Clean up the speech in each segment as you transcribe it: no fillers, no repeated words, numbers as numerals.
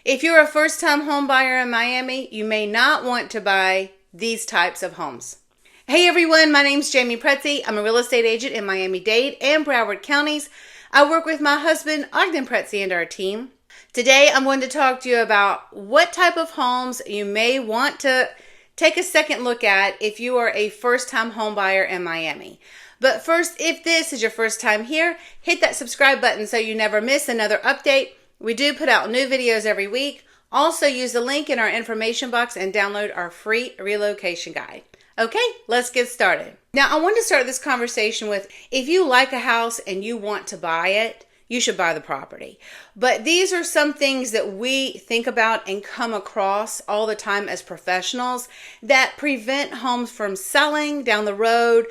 If you're a first-time home buyer in Miami, you may not want to buy these types of homes. Hey everyone, my name's Jamey Prezzi. I'm a real estate agent in Miami-Dade and Broward counties. I work with my husband, Ognjen Prezzi, and our team. Today, I'm going to talk to you about what type of homes you may want to take a second look at if you are a first-time home buyer in Miami. But first, if this is your first time here, hit that subscribe button so you never miss another update. We do put out new videos every week. Also, use the link in our information box and download our free relocation guide. Okay, let's get started. Now, I want to start this conversation with, if you like a house and you want to buy it, you should buy the property. But these are some things that we think about and come across all the time as professionals that prevent homes from selling down the road,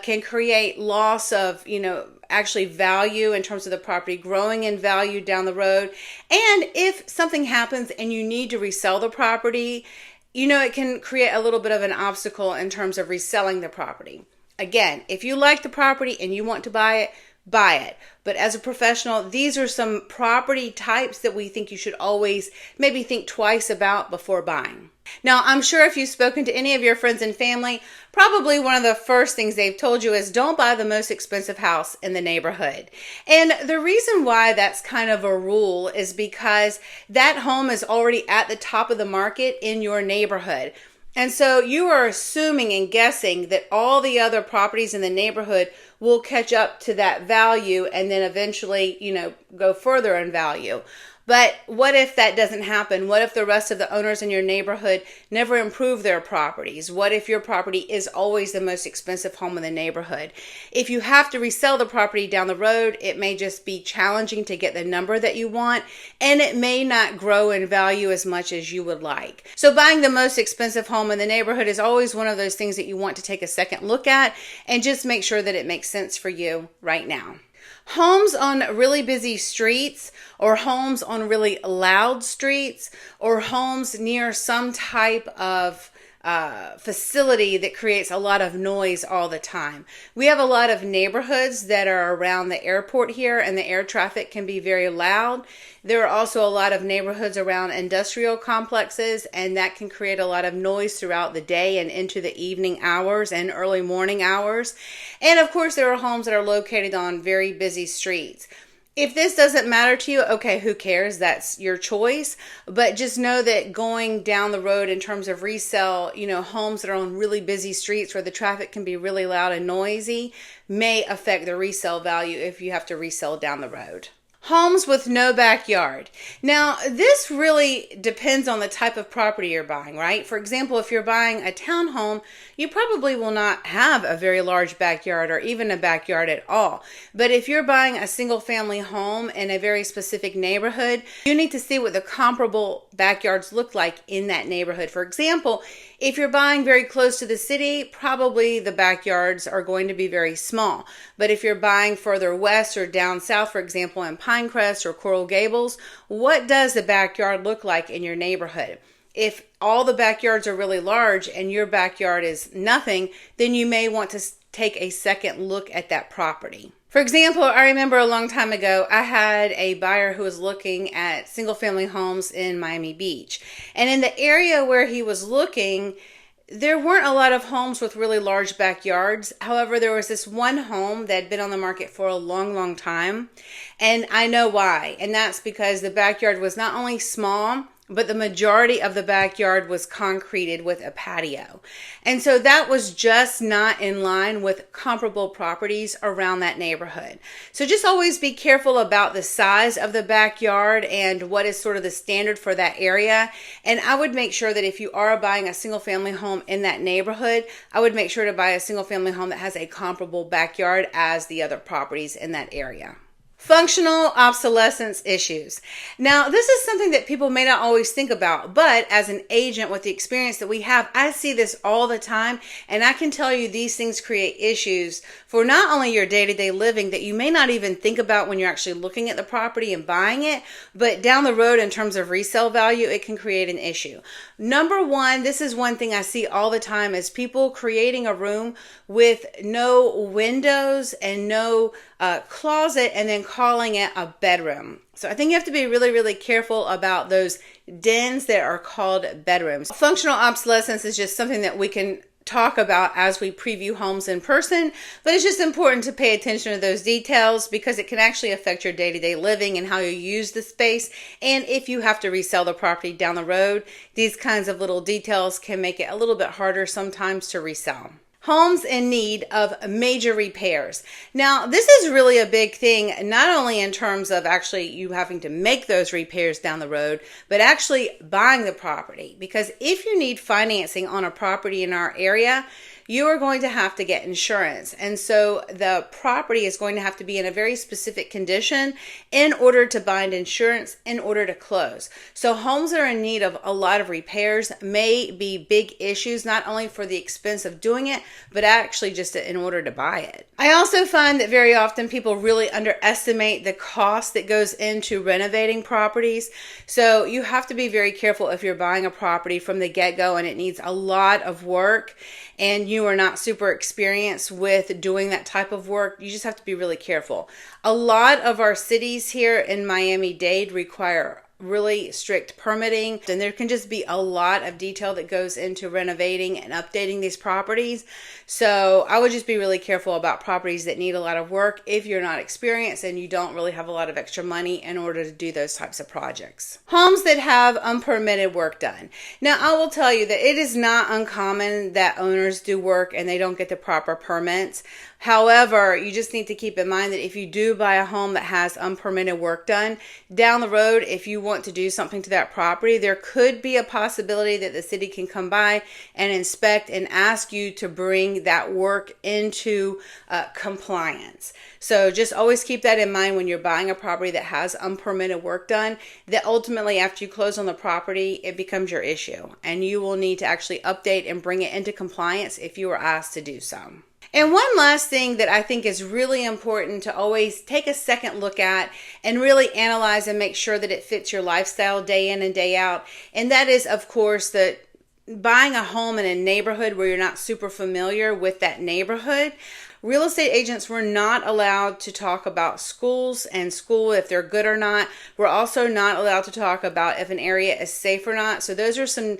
can create loss of, actually value in terms of the property growing in value down the road. And if something happens and you need to resell the property, it can create a little bit of an obstacle in terms of reselling the property. Again, if you like the property and you want to buy it, buy it. But as a professional, these are some property types that we think you should always maybe think twice about before buying. Now, I'm sure if you've spoken to any of your friends and family, probably one of the first things they've told you is don't buy the most expensive house in the neighborhood. And the reason why that's kind of a rule is because that home is already at the top of the market in your neighborhood. And so you are assuming and guessing that all the other properties in the neighborhood will catch up to that value and then eventually, go further in value. But what if that doesn't happen? What if the rest of the owners in your neighborhood never improve their properties? What if your property is always the most expensive home in the neighborhood? If you have to resell the property down the road, it may just be challenging to get the number that you want, and it may not grow in value as much as you would like. So buying the most expensive home in the neighborhood is always one of those things that you want to take a second look at and just make sure that it makes sense for you right now. Homes on really busy streets, or homes on really loud streets, or homes near some type of facility that creates a lot of noise all the time. We have a lot of neighborhoods that are around the airport here, and the air traffic can be very loud. There are also a lot of neighborhoods around industrial complexes, and that can create a lot of noise throughout the day and into the evening hours and early morning hours. And of course, there are homes that are located on very busy streets. If this doesn't matter to you, okay, who cares? That's your choice. But just know that going down the road in terms of resale, homes that are on really busy streets where the traffic can be really loud and noisy may affect the resale value if you have to resell down the road. Homes with no backyard. Now, this really depends on the type of property you're buying, right? For example, if you're buying a townhome, you probably will not have a very large backyard or even a backyard at all. But if you're buying a single family home in a very specific neighborhood, you need to see what the comparable backyards look like in that neighborhood. For example, if you're buying very close to the city, probably the backyards are going to be very small. But if you're buying further west or down south, for example, in Pinecrest or Coral Gables, what does the backyard look like in your neighborhood? If all the backyards are really large and your backyard is nothing, then you may want to take a second look at that property. For example, I remember a long time ago, I had a buyer who was looking at single family homes in Miami Beach. And in the area where he was looking, there weren't a lot of homes with really large backyards. However, there was this one home that had been on the market for a long, long time. And I know why. And that's because the backyard was not only small, but the majority of the backyard was concreted with a patio. And so that was just not in line with comparable properties around that neighborhood. So just always be careful about the size of the backyard and what is sort of the standard for that area. And I would make sure that if you are buying a single family home in that neighborhood, I would make sure to buy a single family home that has a comparable backyard as the other properties in that area. Functional obsolescence issues. Now, this is something that people may not always think about, but as an agent with the experience that we have, I see this all the time, and I can tell you these things create issues for not only your day-to-day living that you may not even think about when you're actually looking at the property and buying it, but down the road in terms of resale value, it can create an issue. Number one, this is one thing I see all the time, is people creating a room with no windows and no closet, and then calling it a bedroom. So I think you have to be really, really careful about those dens that are called bedrooms. Functional obsolescence is just something that we can talk about as we preview homes in person, but it's just important to pay attention to those details because it can actually affect your day-to-day living and how you use the space. And if you have to resell the property down the road, these kinds of little details can make it a little bit harder sometimes to resell. Homes in need of major repairs. Now, this is really a big thing, not only in terms of actually you having to make those repairs down the road, but actually buying the property. Because if you need financing on a property in our area, you are going to have to get insurance. And so the property is going to have to be in a very specific condition in order to bind insurance, in order to close. So homes that are in need of a lot of repairs may be big issues, not only for the expense of doing it, but actually just in order to buy it. I also find that very often people really underestimate the cost that goes into renovating properties. So you have to be very careful if you're buying a property from the get-go and it needs a lot of work and you are not super experienced with doing that type of work. You just have to be really careful. A lot of our cities here in Miami-Dade require really strict permitting, and there can just be a lot of detail that goes into renovating and updating these properties. So I would just be really careful about properties that need a lot of work if you're not experienced and you don't really have a lot of extra money in order to do those types of projects. Homes that have unpermitted work done. Now, I will tell you that it is not uncommon that owners do work and they don't get the proper permits. However, you just need to keep in mind that if you do buy a home that has unpermitted work done, down the road, if you want to do something to that property, there could be a possibility that the city can come by and inspect and ask you to bring that work into compliance. So just always keep that in mind when you're buying a property that has unpermitted work done, that ultimately after you close on the property, it becomes your issue and you will need to actually update and bring it into compliance if you are asked to do so. And one last thing that I think is really important to always take a second look at and really analyze and make sure that it fits your lifestyle day in and day out. And that is, of course, that buying a home in a neighborhood where you're not super familiar with that neighborhood. Real estate agents were not allowed to talk about schools and school, if they're good or not. We're also not allowed to talk about if an area is safe or not. So those are some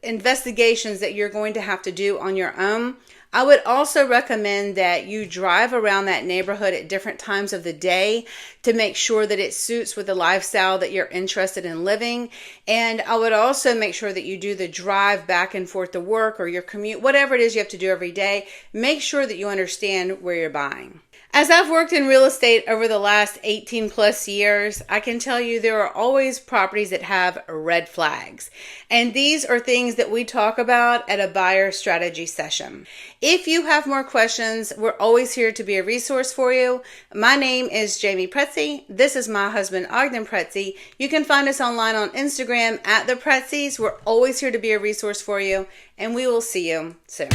investigations that you're going to have to do on your own. I would also recommend that you drive around that neighborhood at different times of the day to make sure that it suits with the lifestyle that you're interested in living. And I would also make sure that you do the drive back and forth to work or your commute, whatever it is you have to do every day. Make sure that you understand where you're buying. As I've worked in real estate over the last 18 plus years, I can tell you there are always properties that have red flags. And these are things that we talk about at a buyer strategy session. If you have more questions, we're always here to be a resource for you. My name is Jamey Prezzi. This is my husband, Ognjen Prezzi. You can find us online on Instagram at the Prezzis. We're always here to be a resource for you, and we will see you soon.